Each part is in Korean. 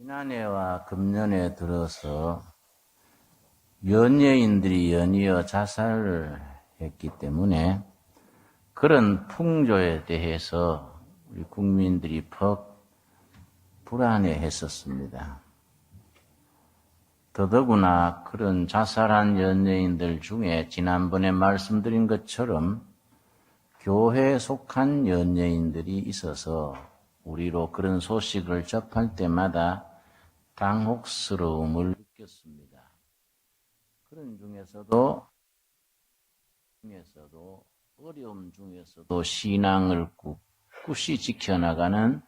지난해와 금년에 들어서 연예인들이 연이어 자살을 했기 때문에 그런 풍조에 대해서 우리 국민들이 퍽 불안해 했었습니다. 더더구나 그런 자살한 연예인들 중에 지난번에 말씀드린 것처럼 교회에 속한 연예인들이 있어서 우리로 그런 소식을 접할 때마다 당혹스러움을 느꼈습니다. 그런 중에서도 어려움 중에서도 신앙을 꿋꿋이 지켜나가는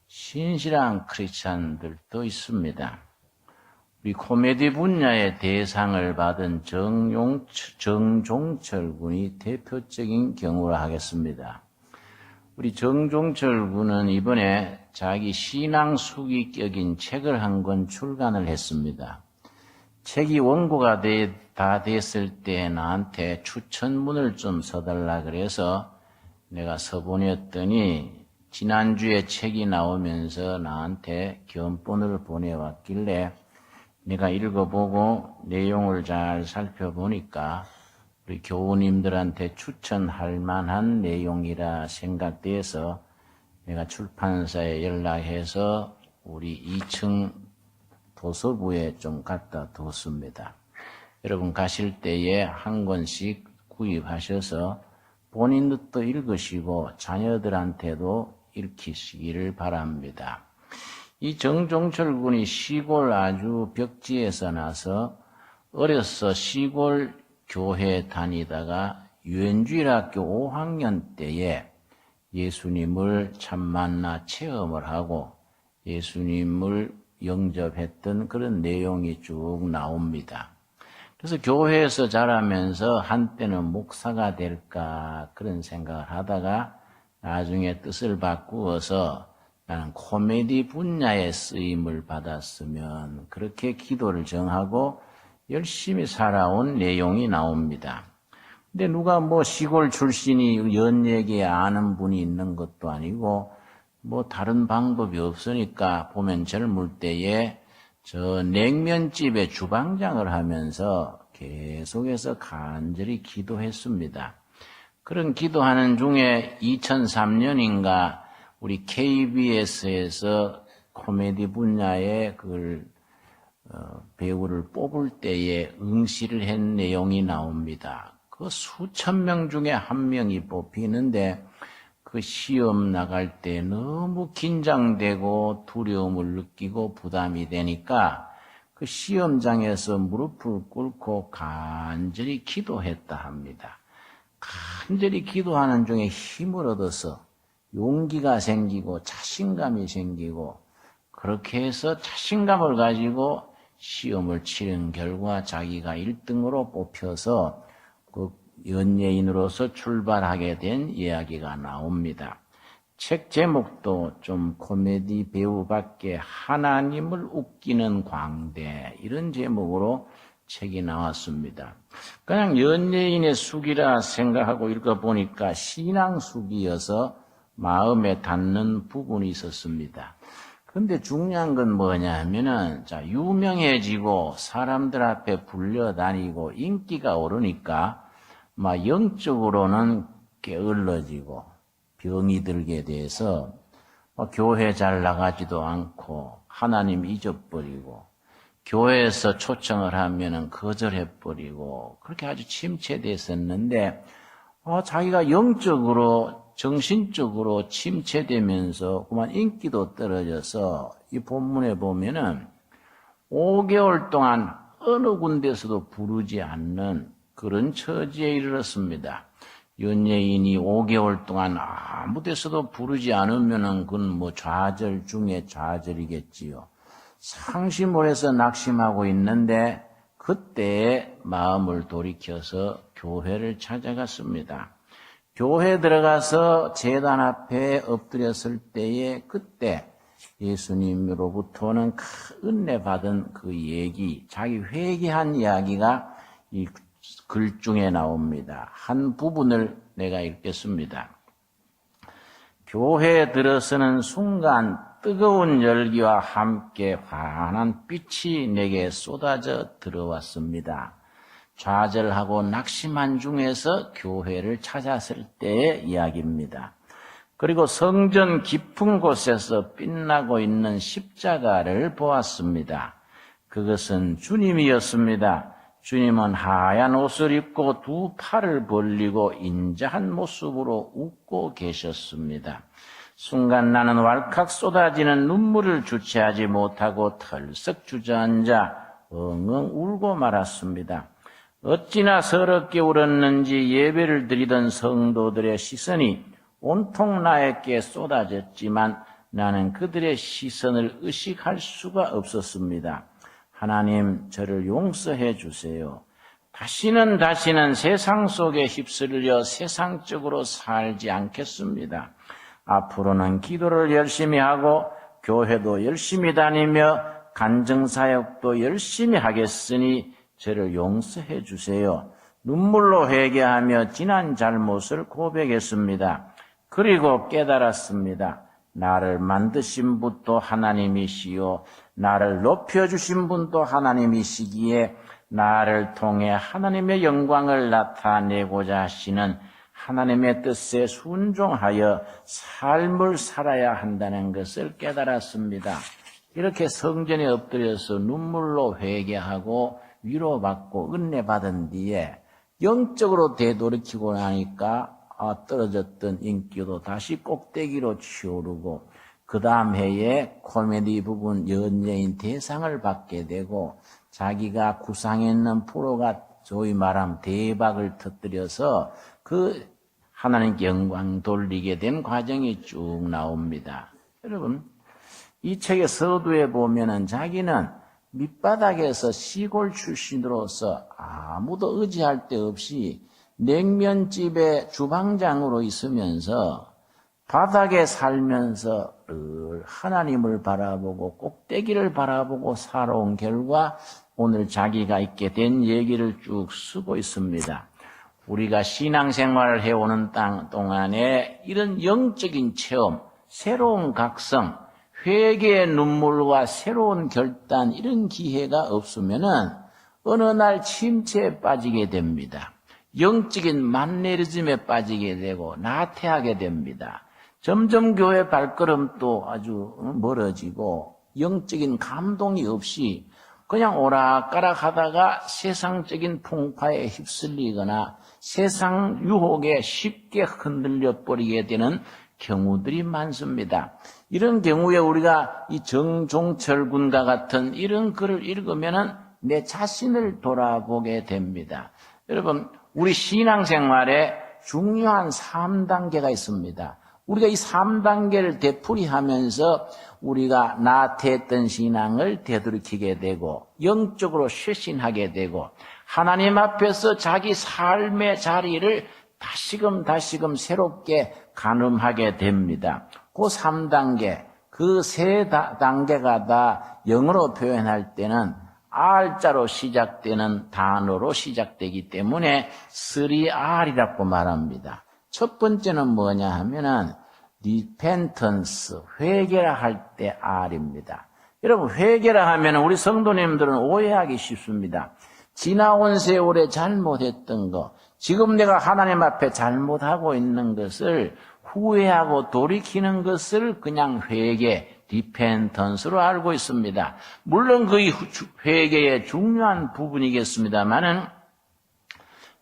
신실한 크리스찬들도 있습니다. 우리 코미디 분야의 대상을 받은 정종철 군이 대표적인 경우라 하겠습니다. 우리 정종철 군은 이번에 자기 신앙 수기격인 책을 한 권 출간을 했습니다. 책이 원고가 다 됐을 때 나한테 추천문을 좀 써달라 그래서 내가 써보냈더니 지난주에 책이 나오면서 나한테 견본을 보내왔길래 내가 읽어보고 내용을 잘 살펴보니까 우리 교우님들한테 추천할 만한 내용이라 생각돼서 내가 출판사에 연락해서 우리 2층 도서부에 좀 갖다 뒀습니다. 여러분 가실 때에 한 권씩 구입하셔서 본인도 읽으시고 자녀들한테도 읽히시기를 바랍니다. 이 정종철 군이 시골 아주 벽지에서 나서 어려서 시골 교회 다니다가 유엔주일학교 5학년 때에 예수님을 참 만나 체험을 하고 예수님을 영접했던 그런 내용이 쭉 나옵니다. 그래서 교회에서 자라면서 한때는 목사가 될까 그런 생각을 하다가 나중에 뜻을 바꾸어서 나는 코미디 분야에 쓰임을 받았으면 그렇게 기도를 정하고 열심히 살아온 내용이 나옵니다. 근데 누가 시골 출신이 연예계에 아는 분이 있는 것도 아니고 다른 방법이 없으니까 보면 젊을 때에 저 냉면집에 주방장을 하면서 계속해서 간절히 기도했습니다. 그런 기도하는 중에 2003년인가 우리 KBS에서 코미디 분야의 배우를 뽑을 때에 응시를 한 내용이 나옵니다. 그 수천 명 중에 한 명이 뽑히는데 그 시험 나갈 때 너무 긴장되고 두려움을 느끼고 부담이 되니까 그 시험장에서 무릎을 꿇고 간절히 기도했다 합니다. 간절히 기도하는 중에 힘을 얻어서 용기가 생기고 자신감이 생기고 그렇게 해서 자신감을 가지고 시험을 치른 결과 자기가 1등으로 뽑혀서 그 연예인으로서 출발하게 된 이야기가 나옵니다. 책 제목도 좀 코미디 배우밖에 하나님을 웃기는 광대 이런 제목으로 책이 나왔습니다. 그냥 연예인의 숙이라 생각하고 읽어보니까 신앙 숙이어서 마음에 닿는 부분이 있었습니다. 근데 중요한 건 뭐냐 하면은, 유명해지고 사람들 앞에 불려다니고 인기가 오르니까, 영적으로는 게을러지고 병이 들게 돼서, 교회 잘 나가지도 않고, 하나님 잊어버리고, 교회에서 초청을 하면은 거절해버리고, 그렇게 아주 침체됐었는데, 자기가 영적으로 정신적으로 침체되면서 그만 인기도 떨어져서 이 본문에 보면은 5개월 동안 어느 군데서도 부르지 않는 그런 처지에 이르렀습니다. 연예인이 5개월 동안 아무 데서도 부르지 않으면은 그건 좌절 중에 좌절이겠지요. 상심을 해서 낙심하고 있는데 그때에 마음을 돌이켜서 교회를 찾아갔습니다. 교회 들어가서 제단 앞에 엎드렸을 때에 그때 예수님으로부터는 큰 은혜 받은 그 얘기, 자기 회개한 이야기가 이 글 중에 나옵니다. 한 부분을 내가 읽겠습니다. 교회에 들어서는 순간 뜨거운 열기와 함께 환한 빛이 내게 쏟아져 들어왔습니다. 좌절하고 낙심한 중에서 교회를 찾았을 때의 이야기입니다. 그리고 성전 깊은 곳에서 빛나고 있는 십자가를 보았습니다. 그것은 주님이었습니다. 주님은 하얀 옷을 입고 두 팔을 벌리고 인자한 모습으로 웃고 계셨습니다. 순간 나는 왈칵 쏟아지는 눈물을 주체하지 못하고 털썩 주저앉아 엉엉 울고 말았습니다. 어찌나 서럽게 울었는지 예배를 드리던 성도들의 시선이 온통 나에게 쏟아졌지만 나는 그들의 시선을 의식할 수가 없었습니다. 하나님, 저를 용서해 주세요. 다시는 세상 속에 휩쓸려 세상적으로 살지 않겠습니다. 앞으로는 기도를 열심히 하고 교회도 열심히 다니며 간증사역도 열심히 하겠으니 저를 용서해 주세요. 눈물로 회개하며 지난 잘못을 고백했습니다. 그리고 깨달았습니다. 나를 만드신 분도 하나님이시요 나를 높여주신 분도 하나님이시기에 나를 통해 하나님의 영광을 나타내고자 하시는 하나님의 뜻에 순종하여 삶을 살아야 한다는 것을 깨달았습니다. 이렇게 성전에 엎드려서 눈물로 회개하고 위로받고 은혜받은 뒤에 영적으로 되돌이키고 나니까 떨어졌던 인기도 다시 꼭대기로 치오르고 그 다음 해에 코미디 부분 연예인 대상을 받게 되고 자기가 구상했는 프로가 소위 말하면 대박을 터뜨려서 그 하나님께 영광 돌리게 된 과정이 쭉 나옵니다. 여러분, 이 책의 서두에 보면은 자기는 밑바닥에서 시골 출신으로서 아무도 의지할 데 없이 냉면집의 주방장으로 있으면서 바닥에 살면서 늘 하나님을 바라보고 꼭대기를 바라보고 살아온 결과 오늘 자기가 있게 된 얘기를 쭉 쓰고 있습니다. 우리가 신앙생활을 해오는 동안에 이런 영적인 체험, 새로운 각성, 회개의 눈물과 새로운 결단 이런 기회가 없으면은 어느 날 침체에 빠지게 됩니다. 영적인 만네리즘에 빠지게 되고 나태하게 됩니다. 점점 교회 발걸음도 아주 멀어지고 영적인 감동이 없이 그냥 오락가락 하다가 세상적인 풍파에 휩쓸리거나 세상 유혹에 쉽게 흔들려 버리게 되는 경우들이 많습니다. 이런 경우에 우리가 이 정종철 군과 같은 이런 글을 읽으면은 내 자신을 돌아보게 됩니다. 여러분, 우리 신앙생활에 중요한 3단계가 있습니다. 우리가 이 3단계를 되풀이하면서 우리가 나태했던 신앙을 되돌이키게 되고 영적으로 쇄신하게 되고 하나님 앞에서 자기 삶의 자리를 다시금 새롭게 가늠하게 됩니다. 그 3단계, 그 3단계가 다 영어로 표현할 때는 R자로 시작되는 단어로 시작되기 때문에 3R이라고 말합니다. 첫 번째는 뭐냐 하면은 repentance, 회개라 할 때 R입니다. 여러분, 회개라 하면 우리 성도님들은 오해하기 쉽습니다. 지나온 세월에 잘못했던 거, 지금 내가 하나님 앞에 잘못하고 있는 것을 후회하고 돌이키는 것을 그냥 회개, repentance로 알고 있습니다. 물론 그 회개의 중요한 부분이겠습니다만은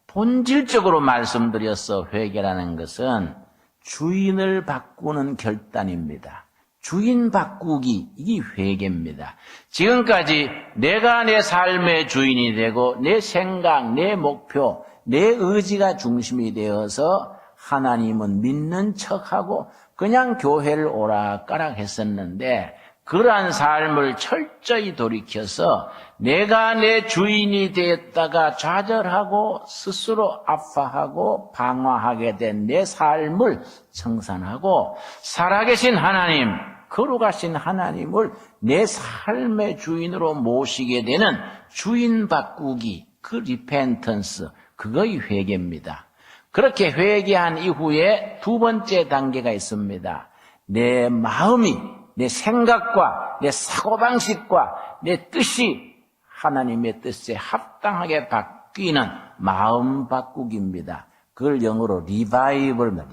본질적으로 말씀드려서 회개라는 것은 주인을 바꾸는 결단입니다. 주인 바꾸기, 이게 회개입니다. 지금까지 내가 내 삶의 주인이 되고 내 생각, 내 목표, 내 의지가 중심이 되어서 하나님은 믿는 척하고 그냥 교회를 오락가락 했었는데 그러한 삶을 철저히 돌이켜서 내가 내 주인이 되었다가 좌절하고 스스로 아파하고 방황하게 된 내 삶을 청산하고 살아계신 하나님, 거룩하신 하나님을 내 삶의 주인으로 모시게 되는 주인 바꾸기, 그 리펜턴스, 그거의 회개입니다. 그렇게 회개한 이후에 두 번째 단계가 있습니다. 내 마음이, 내 생각과 내 사고방식과 내 뜻이 하나님의 뜻에 합당하게 바뀌는 마음 바꾸기입니다. 그걸 영어로 리바이벌입니다.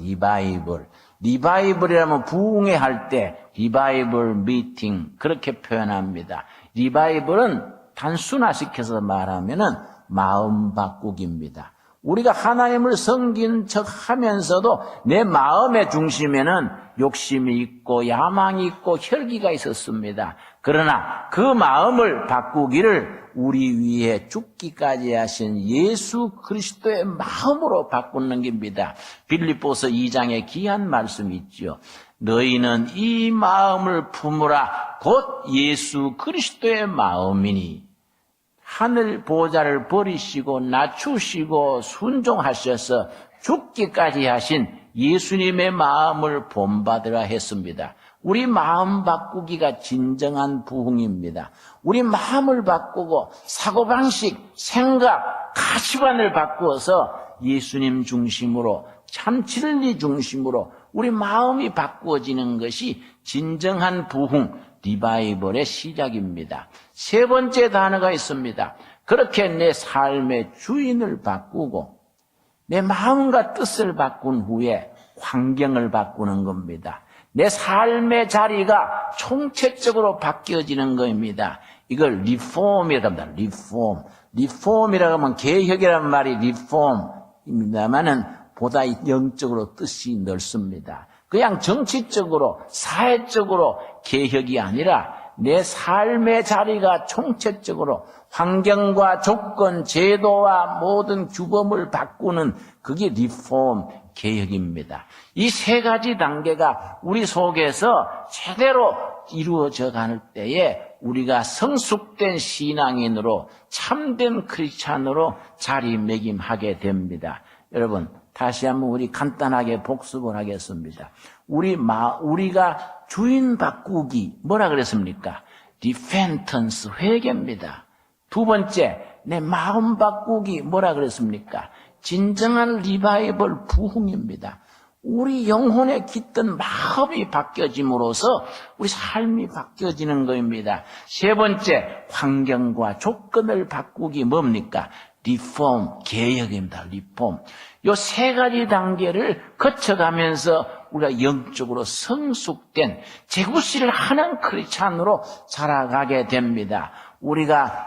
리바이벌이라면 부흥회 할 때 리바이벌 미팅 그렇게 표현합니다. 리바이벌은 단순화시켜서 말하면은 마음 바꾸기입니다. 우리가 하나님을 섬긴 척 하면서도 내 마음의 중심에는 욕심이 있고 야망이 있고 혈기가 있었습니다. 그러나 그 마음을 바꾸기를 우리 위해 죽기까지 하신 예수 그리스도의 마음으로 바꾸는 겁니다. 빌립보서 2장에 귀한 말씀이 있죠. 너희는 이 마음을 품으라 곧 예수 그리스도의 마음이니 하늘 보좌를 버리시고 낮추시고 순종하셔서 죽기까지 하신 예수님의 마음을 본받으라 했습니다. 우리 마음 바꾸기가 진정한 부흥입니다. 우리 마음을 바꾸고 사고방식, 생각, 가치관을 바꾸어서 예수님 중심으로 참 진리 중심으로 우리 마음이 바꾸어지는 것이 진정한 부흥, 리바이벌의 시작입니다. 세 번째 단어가 있습니다. 그렇게 내 삶의 주인을 바꾸고 내 마음과 뜻을 바꾼 후에 환경을 바꾸는 겁니다. 내 삶의 자리가 총체적으로 바뀌어지는 겁니다. 이걸 리폼이라고 합니다. 리폼이라고 하면 개혁이라는 말이 리폼입니다만은 보다 영적으로 뜻이 넓습니다. 그냥 정치적으로 사회적으로 개혁이 아니라 내 삶의 자리가 총체적으로 환경과 조건, 제도와 모든 규범을 바꾸는 그게 리폼, 개혁입니다. 이 세 가지 단계가 우리 속에서 제대로 이루어져 가는 때에 우리가 성숙된 신앙인으로 참된 크리스찬으로 자리매김하게 됩니다. 여러분 다시 한번 우리 간단하게 복습을 하겠습니다. 우리가 주인 바꾸기 뭐라 그랬습니까? repentance, 회개입니다. 두 번째, 내 마음 바꾸기 뭐라 그랬습니까? 진정한 리바이벌 부흥입니다. 우리 영혼에 깃든 마음이 바뀌어짐으로써 우리 삶이 바뀌어지는 겁니다. 세 번째, 환경과 조건을 바꾸기 뭡니까? 리폼, 개혁입니다. 리폼. 요 세 가지 단계를 거쳐가면서 우리가 영적으로 성숙된 재구실을 하는 크리스찬으로 자라가게 됩니다.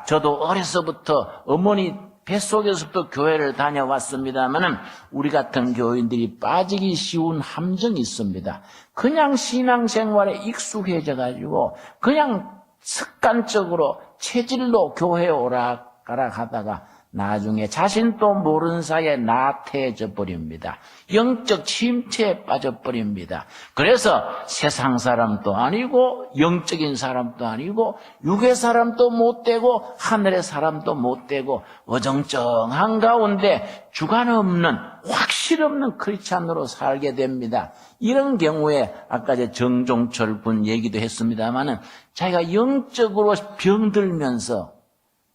저도 어려서부터 어머니 뱃속에서부터 교회를 다녀왔습니다만은 우리 같은 교인들이 빠지기 쉬운 함정이 있습니다. 그냥 신앙생활에 익숙해져 가지고 그냥 습관적으로 체질로 교회에 오락가락 하다가 나중에 자신도 모르는 사이에 나태해져 버립니다. 영적 침체에 빠져버립니다. 그래서 세상 사람도 아니고 영적인 사람도 아니고 육의 사람도 못 되고 하늘의 사람도 못 되고 어정쩡한 가운데 주관 없는 확실 없는 크리스찬으로 살게 됩니다. 이런 경우에 아까 정종철 군 얘기도 했습니다마는 자기가 영적으로 병들면서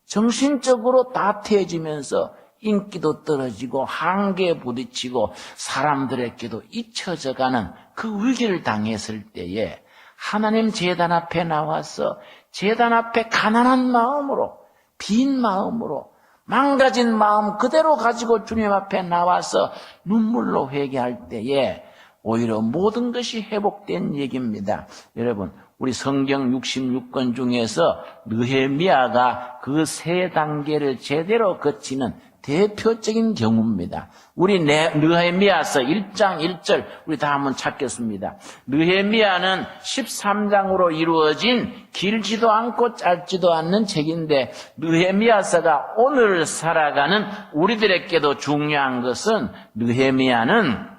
정신적으로 나태해지면서 인기도 떨어지고 한계에 부딪히고 사람들에게도 잊혀져가는 그 위기를 당했을 때에 하나님 제단 앞에 나와서 제단 앞에 가난한 마음으로 빈 마음으로 망가진 마음 그대로 가지고 주님 앞에 나와서 눈물로 회개할 때에 오히려 모든 것이 회복된 얘기입니다. 여러분 우리 성경 66권 중에서 느헤미야가 그 세 단계를 제대로 거치는 대표적인 경우입니다. 우리 느헤미야서 1장 1절 우리 다 한번 찾겠습니다. 느헤미야는 13장으로 이루어진 길지도 않고 짧지도 않는 책인데 느헤미야서가 오늘 살아가는 우리들에게도 중요한 것은 느헤미야는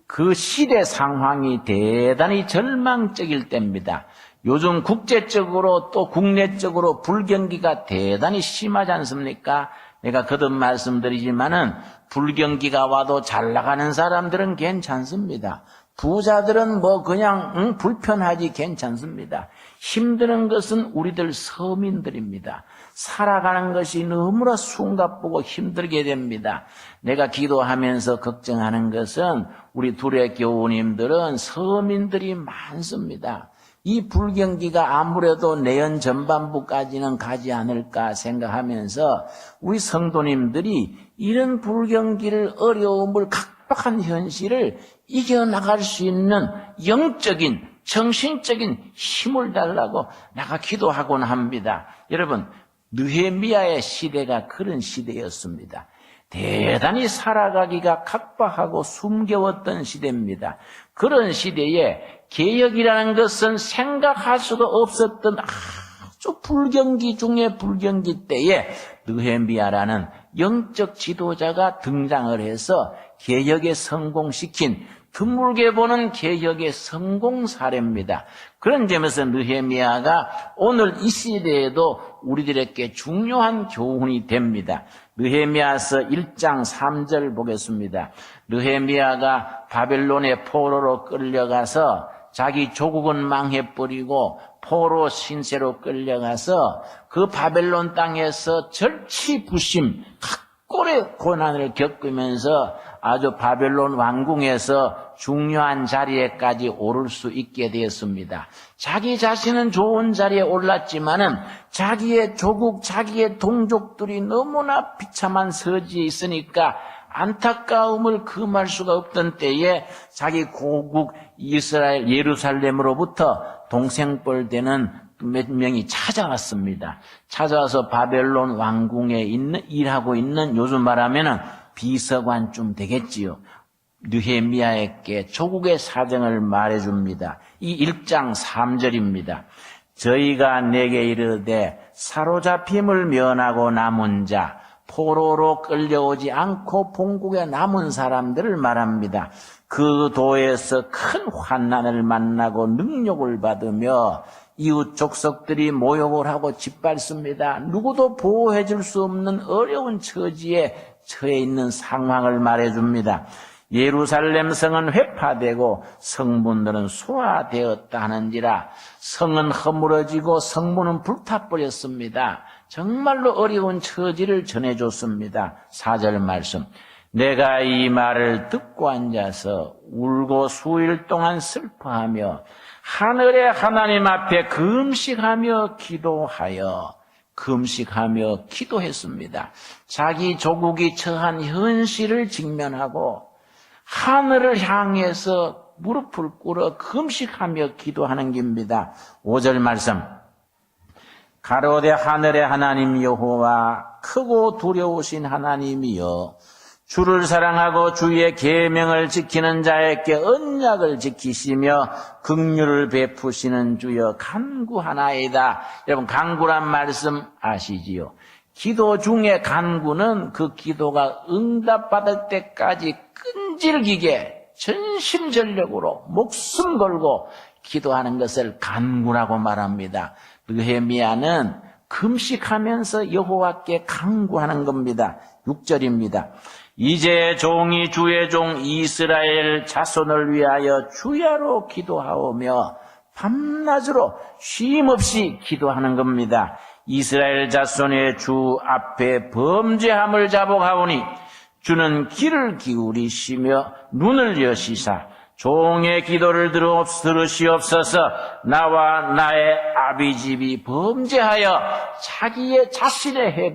그 시대 상황이 대단히 절망적일 때입니다. 요즘 국제적으로 또 국내적으로 불경기가 대단히 심하지 않습니까? 내가 거듭 말씀드리지만은 불경기가 와도 잘 나가는 사람들은 괜찮습니다. 부자들은 그냥 불편하지 괜찮습니다. 힘드는 것은 우리들 서민들입니다. 살아가는 것이 너무나 숨가쁘고 힘들게 됩니다. 내가 기도하면서 걱정하는 것은 우리 둘의 교우님들은 서민들이 많습니다. 이 불경기가 아무래도 내연 전반부까지는 가지 않을까 생각하면서 우리 성도님들이 이런 불경기를 어려움을 각박한 현실을 이겨나갈 수 있는 영적인 정신적인 힘을 달라고 내가 기도하곤 합니다. 여러분, 느헤미야의 시대가 그런 시대였습니다. 대단히 살아가기가 각박하고 숨겨웠던 시대입니다. 그런 시대에 개혁이라는 것은 생각할 수도 없었던 아주 불경기 중에 불경기 때에 느헤미야라는 영적 지도자가 등장을 해서 개혁에 성공시킨 드물게 보는 개혁의 성공 사례입니다. 그런 점에서 느헤미야가 오늘 이 시대에도 우리들에게 중요한 교훈이 됩니다. 느헤미야서 1장 3절 보겠습니다. 느헤미야가 바벨론의 포로로 끌려가서 자기 조국은 망해버리고 포로 신세로 끌려가서 그 바벨론 땅에서 절치부심 각골의 고난을 겪으면서 아주 바벨론 왕궁에서 중요한 자리에까지 오를 수 있게 되었습니다. 자기 자신은 좋은 자리에 올랐지만은 자기의 조국, 자기의 동족들이 너무나 비참한 서지에 있으니까 안타까움을 금할 수가 없던 때에 자기 고국 이스라엘 예루살렘으로부터 동생뻘되는 몇 명이 찾아왔습니다. 찾아와서 바벨론 왕궁에 일하고 있는 요즘 말하면은 비서관쯤 되겠지요. 느헤미야에게 조국의 사정을 말해줍니다. 이 1장 3절입니다. 저희가 내게 이르되 사로잡힘을 면하고 남은 자, 포로로 끌려오지 않고 본국에 남은 사람들을 말합니다. 그 도에서 큰 환난을 만나고 능욕을 받으며 이웃 족속들이 모욕을 하고 짓밟습니다. 누구도 보호해 줄 수 없는 어려운 처지에 처해 있는 상황을 말해줍니다. 예루살렘 성은 회파되고 성문들은 소화되었다 하는지라. 성은 허물어지고 성문은 불타버렸습니다. 정말로 어려운 처지를 전해줬습니다. 4절 말씀. 내가 이 말을 듣고 앉아서 울고 수일 동안 슬퍼하며 하늘의 하나님 앞에 금식하며 기도했습니다. 자기 조국이 처한 현실을 직면하고 하늘을 향해서 무릎을 꿇어 금식하며 기도하는 겁니다. 5절 말씀. 가로되 하늘의 하나님 여호와 크고 두려우신 하나님이여 주를 사랑하고 주의 계명을 지키는 자에게 언약을 지키시며 긍휼을 베푸시는 주여 간구하나이다. 여러분, 간구란 말씀 아시지요? 기도 중에 간구는 그 기도가 응답받을 때까지 끈질기게 전심전력으로 목숨 걸고 기도하는 것을 간구라고 말합니다. 느헤미야는 금식하면서 여호와께 간구하는 겁니다. 6절입니다. 이제 종이 주의 종 이스라엘 자손을 위하여 주야로 기도하오며 밤낮으로 쉼없이 기도하는 겁니다. 이스라엘 자손의 주 앞에 범죄함을 자복하오니 주는 귀를 기울이시며 눈을 여시사 종의 기도를 들으시옵소서. 나와 나의 아비집이 범죄하여 자기의 자신의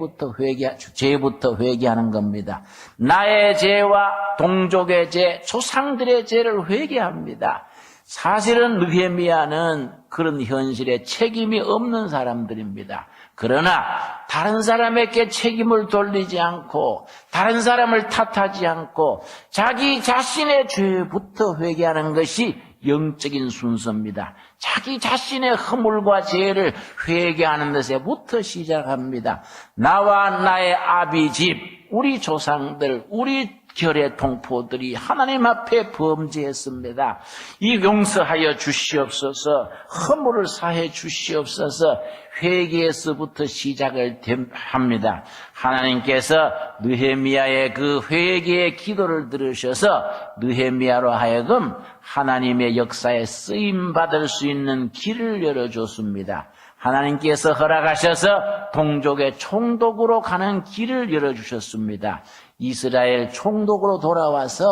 죄부터 회개하는 겁니다. 나의 죄와 동족의 죄, 조상들의 죄를 회개합니다. 사실은 느헤미야는 그런 현실에 책임이 없는 사람들입니다. 그러나 다른 사람에게 책임을 돌리지 않고 다른 사람을 탓하지 않고 자기 자신의 죄부터 회개하는 것이 영적인 순서입니다. 자기 자신의 허물과 죄를 회개하는 것에부터 시작합니다. 나와 나의 아비 집, 우리 조상들, 우리 결의 동포들이 하나님 앞에 범죄했습니다. 이 용서하여 주시옵소서, 허물을 사해 주시옵소서. 회개에서부터 시작을 합니다. 하나님께서 느헤미야의 그 회개의 기도를 들으셔서 느헤미야로 하여금 하나님의 역사에 쓰임받을 수 있는 길을 열어줬습니다. 하나님께서 허락하셔서 동족의 총독으로 가는 길을 열어주셨습니다. 이스라엘 총독으로 돌아와서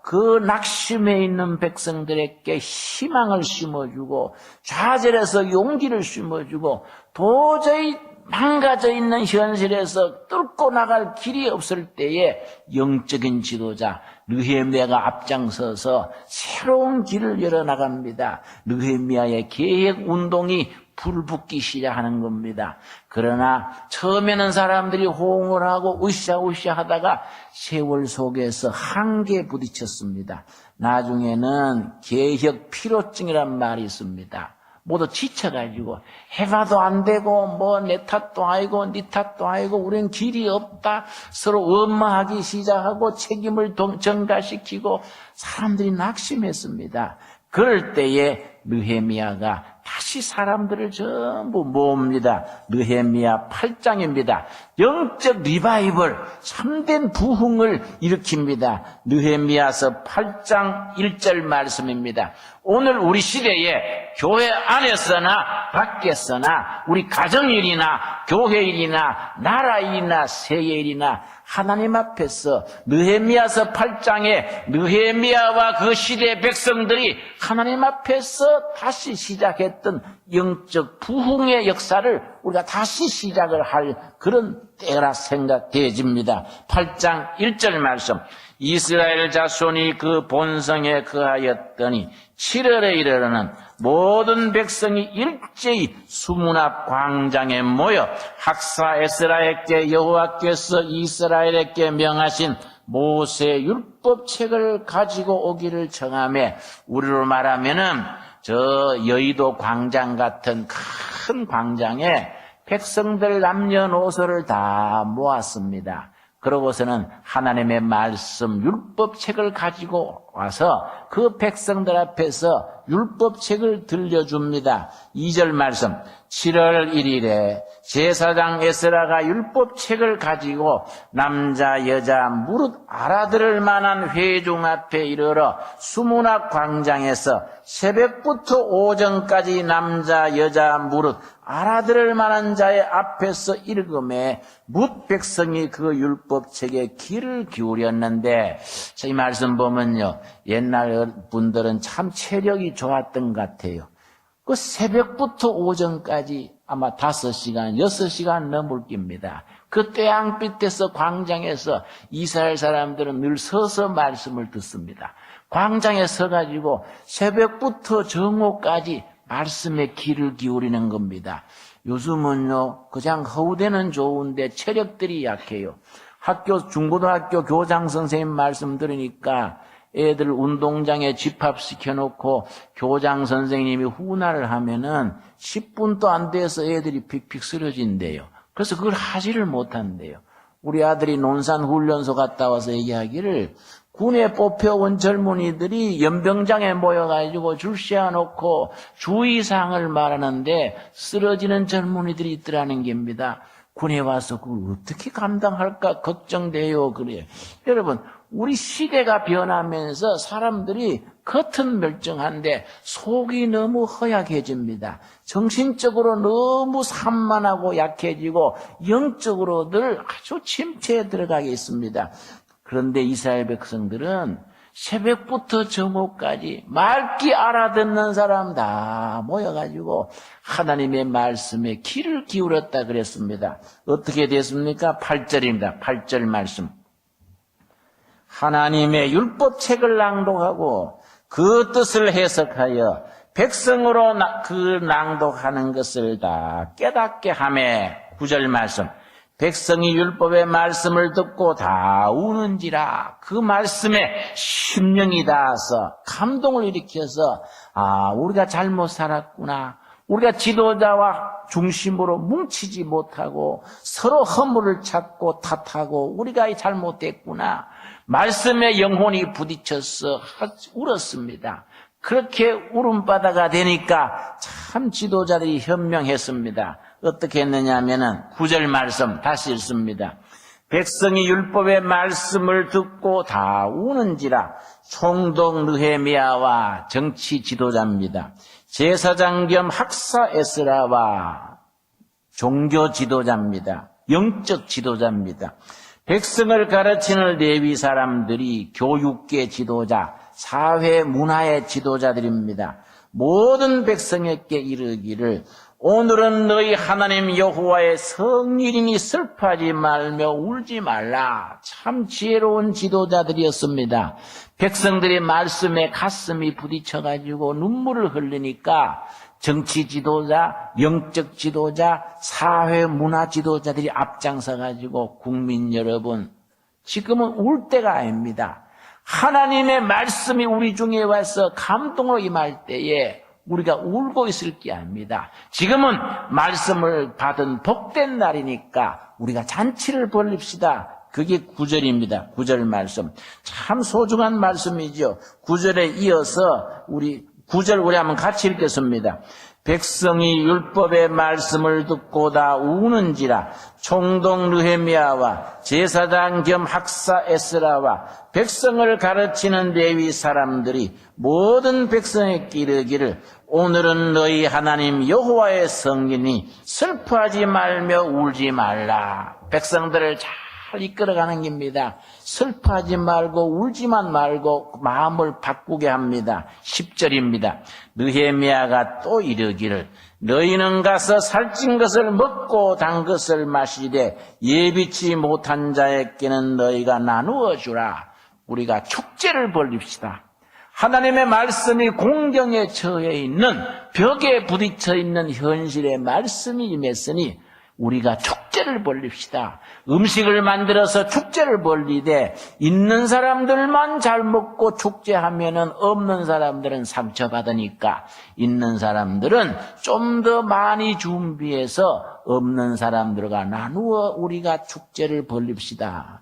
그 낙심해 있는 백성들에게 희망을 심어주고 좌절해서 용기를 심어주고 도저히 망가져 있는 현실에서 뚫고 나갈 길이 없을 때에 영적인 지도자 느헤미야가 앞장서서 새로운 길을 열어나갑니다. 느헤미야의 개혁 운동이 불붙기 시작하는 겁니다. 그러나 처음에는 사람들이 호응을 하고 으쌰으쌰 하다가 세월 속에서 한계에 부딪혔습니다. 나중에는 개혁 피로증이란 말이 있습니다. 모두 지쳐가지고 해봐도 안 되고 뭐 내 탓도 아니고 네 탓도 아니고 우린 길이 없다. 서로 원망하기 시작하고 책임을 전가시키고 사람들이 낙심했습니다. 그럴 때에 느헤미야가 다시 사람들을 전부 모읍니다. 느헤미야 8장입니다. 영적 리바이벌, 참된 부흥을 일으킵니다. 느헤미야서 8장 1절 말씀입니다. 오늘 우리 시대에 교회 안에서나 밖에서나 우리 가정일이나 교회일이나 나라일이나 세계일이나 하나님 앞에서 느헤미야서 8장에 느헤미야와 그 시대 백성들이 하나님 앞에서 다시 시작했던 영적 부흥의 역사를 우리가 다시 시작을 할 그런 때라 생각되어집니다. 8장 1절 말씀. 이스라엘 자손이 그 본성에 거하였더니 7월에 이르러는 모든 백성이 일제히 수문 앞 광장에 모여 학사 에스라에게 여호와께서 이스라엘에게 명하신 모세 율법책을 가지고 오기를 청하며, 우리로 말하면은 저 여의도 광장 같은 큰 광장에 백성들 남녀노소를 다 모았습니다. 그러고서는 하나님의 말씀 율법책을 가지고 와서 그 백성들 앞에서 율법책을 들려줍니다. 2절 말씀. 7월 1일에 제사장 에스라가 율법책을 가지고 남자 여자 무릇 알아들을 만한 회중 앞에 이르러 수문 앞 광장에서 새벽부터 오전까지 남자 여자 무릇 알아들을 만한 자의 앞에서 읽음에 뭇 백성이 그 율법책에 귀를 기울였는데, 이 말씀 보면요, 옛날 분들은 참 체력이 좋았던 것 같아요. 그 새벽부터 오전까지 아마 5시간, 6시간 넘을 겁니다. 그 태양빛에서 광장에서 이스라엘 사람들은 늘 서서 말씀을 듣습니다. 광장에 서가지고 새벽부터 정오까지 말씀에 귀를 기울이는 겁니다. 요즘은요, 그냥 허우대는 좋은데 체력들이 약해요. 중고등학교 교장 선생님 말씀 들으니까 애들 운동장에 집합시켜놓고 교장 선생님이 훈화를 하면은 10분도 안 돼서 애들이 픽픽 쓰러진대요. 그래서 그걸 하지를 못한대요. 우리 아들이 논산훈련소 갔다 와서 얘기하기를, 군에 뽑혀온 젊은이들이 연병장에 모여가지고 줄 세워놓고 주의사항을 말하는데 쓰러지는 젊은이들이 있더라는 겁니다. 군에 와서 그걸 어떻게 감당할까 걱정돼요. 그래요. 여러분, 우리 시대가 변하면서 사람들이 겉은 멀쩡한데 속이 너무 허약해집니다. 정신적으로 너무 산만하고 약해지고 영적으로 늘 아주 침체에 들어가게 있습니다. 그런데 이스라엘 백성들은 새벽부터 정오까지 맑게 알아듣는 사람 다 모여가지고 하나님의 말씀에 귀를 기울였다 그랬습니다. 어떻게 됐습니까? 8절입니다. 8절 말씀. 하나님의 율법책을 낭독하고 그 뜻을 해석하여 백성으로 그 낭독하는 것을 다 깨닫게 하며, 9절 말씀. 백성이 율법의 말씀을 듣고 다 우는지라. 그 말씀에 심령이 닿아서 감동을 일으켜서, 우리가 잘못 살았구나. 우리가 지도자와 중심으로 뭉치지 못하고 서로 허물을 찾고 탓하고 우리가 잘못됐구나. 말씀에 영혼이 부딪혀서 울었습니다. 그렇게 울음바다가 되니까 참 지도자들이 현명했습니다. 어떻게 했느냐 하면은 9절 말씀 다시 읽습니다. 백성이 율법의 말씀을 듣고 다 우는지라. 총독 느헤미야와 정치 지도자입니다. 제사장 겸 학사 에스라와 종교 지도자입니다. 영적 지도자입니다. 백성을 가르치는 레위 사람들이 교육계 지도자, 사회 문화의 지도자들입니다. 모든 백성에게 이르기를 오늘은 너희 하나님 여호와의 성일이니 슬퍼하지 말며 울지 말라. 참 지혜로운 지도자들이었습니다. 백성들의 말씀에 가슴이 부딪혀가지고 눈물을 흘리니까 정치 지도자, 영적 지도자, 사회 문화 지도자들이 앞장서가지고 국민 여러분, 지금은 울 때가 아닙니다. 하나님의 말씀이 우리 중에 와서 감동으로 임할 때에 우리가 울고 있을 게 아닙니다. 지금은 말씀을 받은 복된 날이니까 우리가 잔치를 벌립시다. 그게 9절입니다. 9절 말씀. 참 소중한 말씀이죠. 9절에 이어서 우리 9절 우리 한번 같이 읽겠습니다. 백성이 율법의 말씀을 듣고 다 우는지라. 총독 느헤미야와 제사장 겸 학사 에스라와 백성을 가르치는 레위 사람들이 모든 백성에게 이르기를 오늘은 너희 하나님 여호와의 성인이 슬퍼하지 말며 울지 말라. 백성들을 잘 이끌어가는 겁니다. 슬퍼하지 말고 울지만 말고 마음을 바꾸게 합니다. 10절입니다. 느헤미야가 또 이르기를 너희는 가서 살찐 것을 먹고 단 것을 마시되 예비치 못한 자에게는 너희가 나누어 주라. 우리가 축제를 벌립시다. 하나님의 말씀이 공경에 처해 있는 벽에 부딪혀 있는 현실의 말씀이 임했으니 우리가 축제를 벌립시다. 음식을 만들어서 축제를 벌리되 있는 사람들만 잘 먹고 축제하면은 없는 사람들은 상처받으니까 있는 사람들은 좀 더 많이 준비해서 없는 사람들과 나누어 우리가 축제를 벌립시다.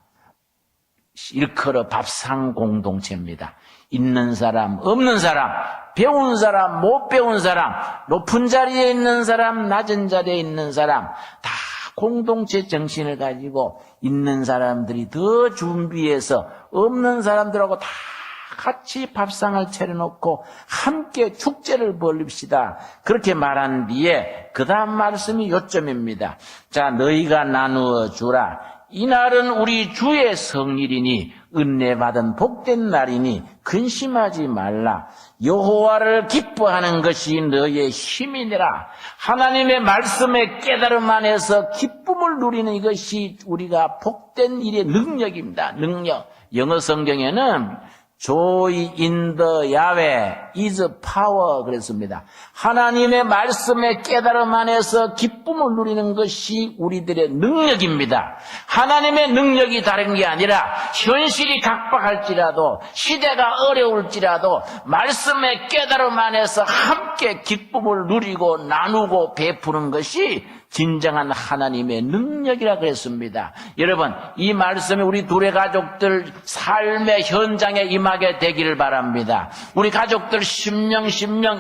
일컬어 밥상 공동체입니다. 있는 사람, 없는 사람, 배운 사람, 못 배운 사람, 높은 자리에 있는 사람, 낮은 자리에 있는 사람 다 공동체 정신을 가지고 있는 사람들이 더 준비해서 없는 사람들하고 다 같이 밥상을 차려놓고 함께 축제를 벌립시다. 그렇게 말한 뒤에 그 다음 말씀이 요점입니다. 자, 너희가 나누어 주라. 이날은 우리 주의 성일이니 은혜 받은 복된 날이니 근심하지 말라. 여호와를 기뻐하는 것이 너희의 힘이니라. 하나님의 말씀의 깨달음 안에서 기쁨을 누리는 이것이 우리가 복된 일의 능력입니다. 능력. 영어 성경에는 Joy in the Yahweh is power 그랬습니다. 하나님의 말씀의 깨달음 안에서 기쁨을 누리는 것이 우리들의 능력입니다. 하나님의 능력이 다른 게 아니라 현실이 각박할지라도 시대가 어려울지라도 말씀의 깨달음 안에서 함께 기쁨을 누리고 나누고 베푸는 것이 진정한 하나님의 능력이라 그랬습니다. 여러분, 이 말씀이 우리 둘의 가족들 삶의 현장에 임하게 되기를 바랍니다. 우리 가족들 심령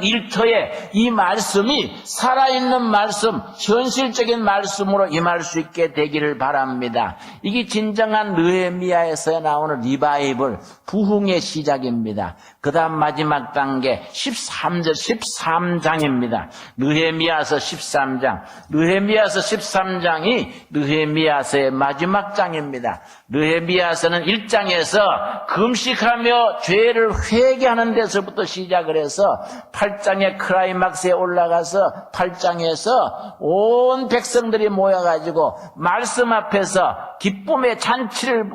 일터에 이 말씀이 살아있는 말씀, 현실적인 말씀으로 임할 수 있게 되기를 바랍니다. 이게 진정한 느헤미야에서 나오는 리바이벌, 부흥의 시작입니다. 그 다음 마지막 단계 13절, 13장입니다. 느헤미야서 13장. 느헤미야서 13장이 느헤미야서의 마지막 장입니다. 느헤미야서는 1장에서 금식하며 죄를 회개하는 데서부터 시작을 해서 8장의 클라이막스에 올라가서 8장에서 온 백성들이 모여가지고 말씀 앞에서 기쁨의 잔치를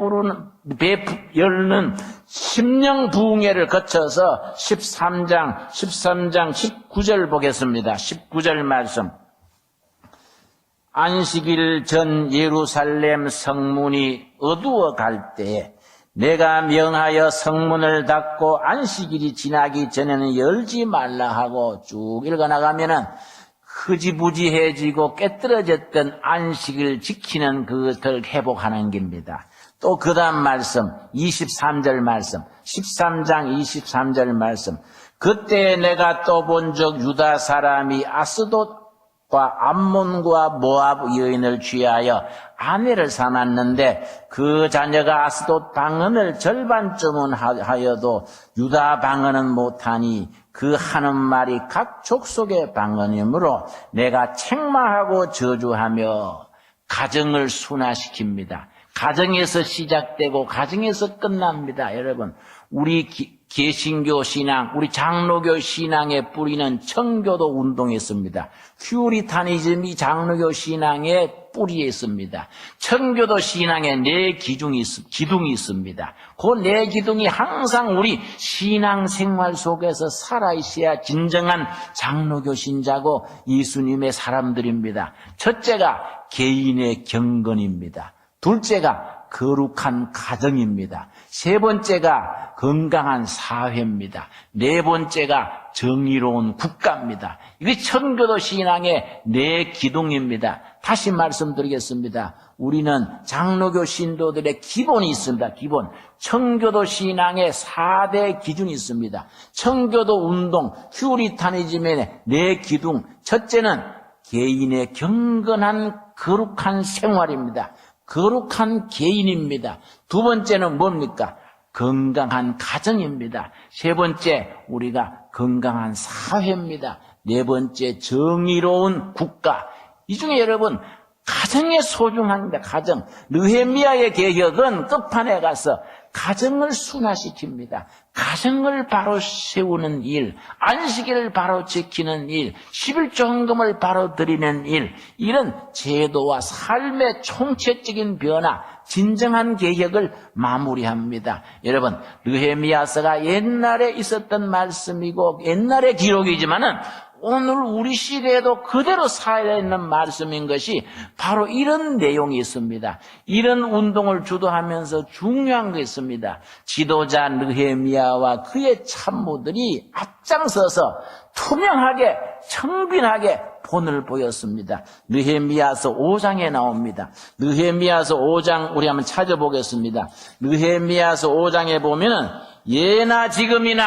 열는 심령 부흥회를 거쳐서 13장 19절 보겠습니다. 19절 말씀. 안식일 전 예루살렘 성문이 어두워 갈 때에 내가 명하여 성문을 닫고 안식일이 지나기 전에는 열지 말라 하고 쭉 읽어나가면은 흐지부지해지고 깨뜨려졌던 안식을 지키는 그것을 회복하는 겁니다. 또 그 다음 말씀 23절 말씀 13장 23절 말씀. 그때 내가 또 본 적 유다 사람이 아스돗과 암몬과 모압 여인을 취하여 아내를 삼았는데 그 자녀가 아스돗 방언을 절반쯤은 하여도 유다 방언은 못하니 그 하는 말이 각 족속의 방언이므로 내가 책망하고 저주하며 가정을 순화시킵니다. 가정에서 시작되고 가정에서 끝납니다. 여러분, 우리 개신교 신앙, 우리 장로교 신앙의 뿌리는 청교도 운동에 있습니다. 퓨리타니즘이 장로교 신앙의 뿌리에 있습니다. 청교도 신앙에 네 기둥이 있습니다. 그 네 기둥이 항상 우리 신앙 생활 속에서 살아있어야 진정한 장로교 신자고 예수님의 사람들입니다. 첫째가 개인의 경건입니다. 둘째가 거룩한 가정입니다. 세 번째가 건강한 사회입니다. 네 번째가 정의로운 국가입니다. 이게 청교도 신앙의 네 기둥입니다. 다시 말씀드리겠습니다. 우리는 장로교 신도들의 기본이 있습니다. 기본. 청교도 신앙의 4대 기준이 있습니다. 청교도 운동, 퓨리타니즘의 네 기둥. 첫째는 개인의 경건한 거룩한 생활입니다. 거룩한 개인입니다. 두 번째는 뭡니까? 건강한 가정입니다. 세 번째, 우리가 건강한 사회입니다. 네 번째, 정의로운 국가. 이 중에 여러분, 가정이 소중합니다. 가정. 느헤미야의 개혁은 끝판에 가서 가정을 순화시킵니다. 가정을 바로 세우는 일, 안식일을 바로 지키는 일, 11조 헌금을 바로 드리는 일, 이런 제도와 삶의 총체적인 변화, 진정한 개혁을 마무리합니다. 여러분, 느헤미야서가 옛날에 있었던 말씀이고 옛날의 기록이지만은 오늘 우리 시대에도 그대로 살아있는 말씀인 것이 바로 이런 내용이 있습니다. 이런 운동을 주도하면서 중요한 게 있습니다. 지도자 느헤미야와 그의 참모들이 앞장서서 투명하게 청빈하게 본을 보였습니다. 느헤미야서 5장에 나옵니다. 느헤미야서 5장 우리 한번 찾아보겠습니다. 느헤미야서 5장에 보면은 예나 지금이나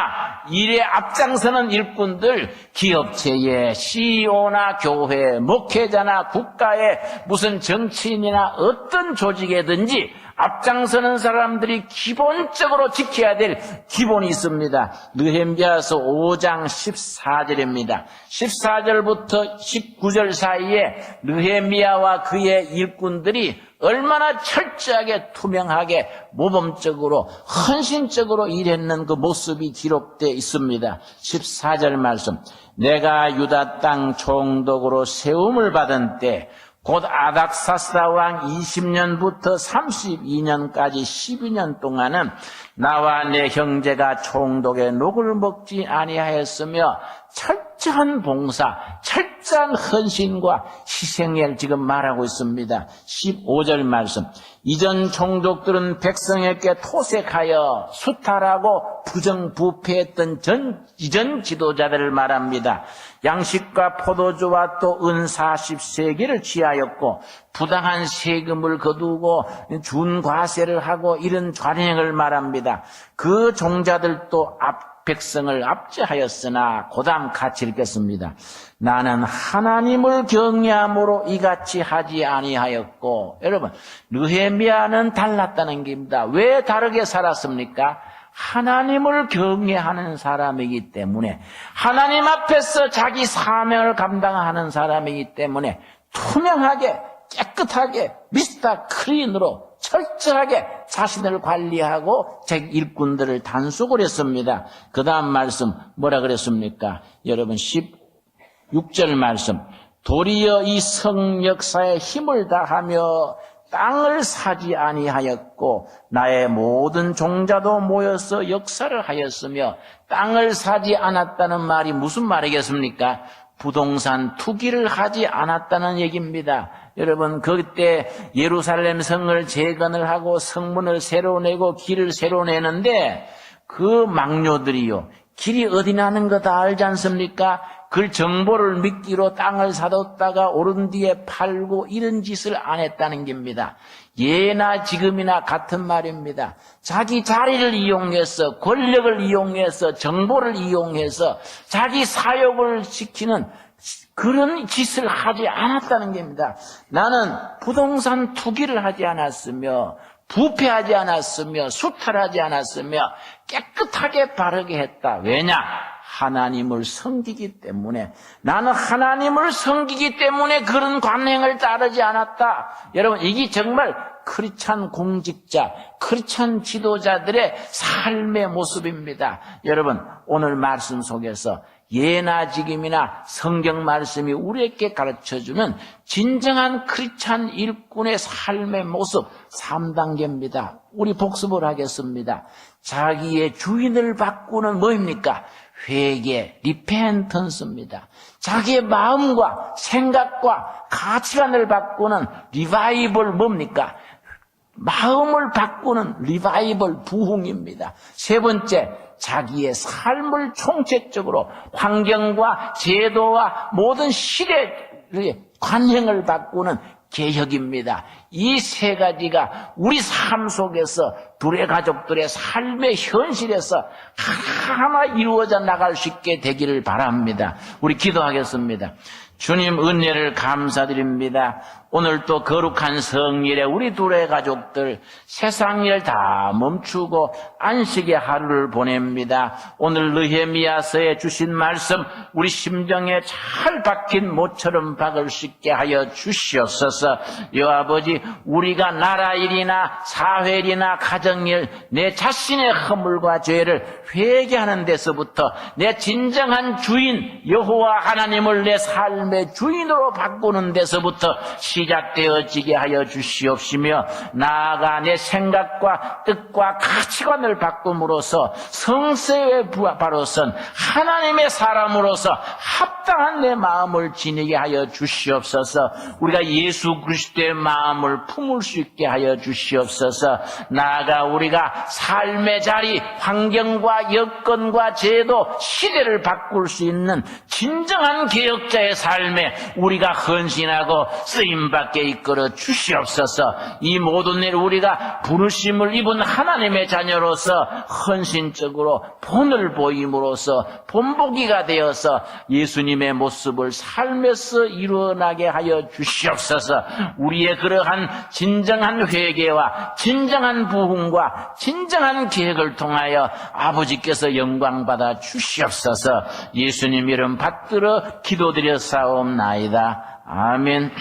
일에 앞장서는 일꾼들, 기업체에, CEO나 교회, 목회자나 국가에, 무슨 정치인이나 어떤 조직에든지 앞장서는 사람들이 기본적으로 지켜야 될 기본이 있습니다. 느헤미야서 5장 14절입니다. 14절부터 19절 사이에 느헤미야와 그의 일꾼들이 얼마나 철저하게 투명하게 모범적으로 헌신적으로 일했는 그 모습이 기록되어 있습니다. 14절 말씀. 내가 유다 땅 총독으로 세움을 받은 때 곧 아닥사스다 왕 20년부터 32년까지 12년 동안은 나와 내 형제가 총독의 녹을 먹지 아니하였으며 철저한 봉사, 철저한 헌신과 희생을 지금 말하고 있습니다. 15절 말씀. 이전 총독들은 백성에게 토색하여 수탈하고 부정부패했던 이전 지도자들을 말합니다. 양식과 포도주와 또 은 40세계를 취하였고 부당한 세금을 거두고 준과세를 하고 이런 관행을 말합니다. 그 종자들도 백성을 압제하였으나 고담 같이 읽겠습니다. 나는 하나님을 경외함으로 이같이 하지 아니하였고. 여러분, 느헤미야는 달랐다는 겁니다. 왜 다르게 살았습니까? 하나님을 경외하는 사람이기 때문에, 하나님 앞에서 자기 사명을 감당하는 사람이기 때문에 투명하게 깨끗하게 미스터 클린으로 철저하게 자신을 관리하고 제 일꾼들을 단속을 했습니다. 그 다음 말씀 뭐라 그랬습니까? 여러분 16절 말씀. 도리어 이 성 역사에 힘을 다하며 땅을 사지 아니하였고 나의 모든 종자도 모여서 역사를 하였으며. 땅을 사지 않았다는 말이 무슨 말이겠습니까? 부동산 투기를 하지 않았다는 얘기입니다. 여러분, 그때 예루살렘 성을 재건을 하고 성문을 새로 내고 길을 새로 내는데 그 망료들이요, 길이 어디 나는 거 다 알지 않습니까? 그 정보를 미끼로 땅을 사뒀다가 오른 뒤에 팔고 이런 짓을 안 했다는 겁니다. 예나 지금이나 같은 말입니다. 자기 자리를 이용해서, 권력을 이용해서, 정보를 이용해서 자기 사욕을 지키는 그런 짓을 하지 않았다는 겁니다. 나는 부동산 투기를 하지 않았으며 부패하지 않았으며 수탈하지 않았으며 깨끗하게 바르게 했다. 왜냐? 하나님을 섬기기 때문에, 나는 하나님을 섬기기 때문에 그런 관행을 따르지 않았다. 여러분, 이게 정말 크리스찬 공직자, 크리스찬 지도자들의 삶의 모습입니다. 여러분, 오늘 말씀 속에서 예나 지금이나 성경 말씀이 우리에게 가르쳐주는 진정한 크리스찬 일꾼의 삶의 모습 3단계입니다. 우리 복습을 하겠습니다. 자기의 주인을 바꾸는 뭐입니까? 회개, 리펜턴스입니다. 자기의 마음과 생각과 가치관을 바꾸는 리바이벌 뭡니까? 마음을 바꾸는 리바이벌 부흥입니다. 세 번째, 자기의 삶을 총체적으로 환경과 제도와 모든 시대의 관행을 바꾸는 개혁입니다. 이 세 가지가 우리 삶 속에서 둘의 가족들의 삶의 현실에서 하나하나 이루어져 나갈 수 있게 되기를 바랍니다. 우리 기도하겠습니다. 주님 은혜를 감사드립니다. 오늘 또 거룩한 성일에 우리 둘의 가족들 세상 일 다 멈추고 안식의 하루를 보냅니다. 오늘 느헤미야서에 주신 말씀 우리 심정에 잘 박힌 모처럼 박을 수 있게 하여 주시옵소서. 여아버지, 우리가 나라 일이나 사회 일이나 가정일, 내 자신의 허물과 죄를 회개하는 데서부터 내 진정한 주인 여호와 하나님을 내 삶의 주인으로 바꾸는 데서부터 시작되어지게 하여 주시옵시며, 나아가 내 생각과 뜻과 가치관을 바꿈으로써 성세의 바로선 하나님의 사람으로서 합당한 내 마음을 지니게 하여 주시옵소서. 우리가 예수 그리스도의 마음을 품을 수 있게 하여 주시옵소서. 나아가 우리가 삶의 자리, 환경과 여건과 제도, 시대를 바꿀 수 있는 진정한 개혁자의 삶에 우리가 헌신하고 쓰임받게 이끌어 주시옵소서. 이 모든 일 우리가 부르심을 입은 하나님의 자녀로서 헌신적으로 본을 보임으로써 본보기가 되어서 예수님의 모습을 삶에서 이루어나게 하여 주시옵소서. 우리의 그러한 진정한 회개와 진정한 부흥과 진정한 계획을 통하여 아버지께서 영광받아 주시옵소서. 예수님 이름 받들어 기도드려 싸움나이다. 아멘.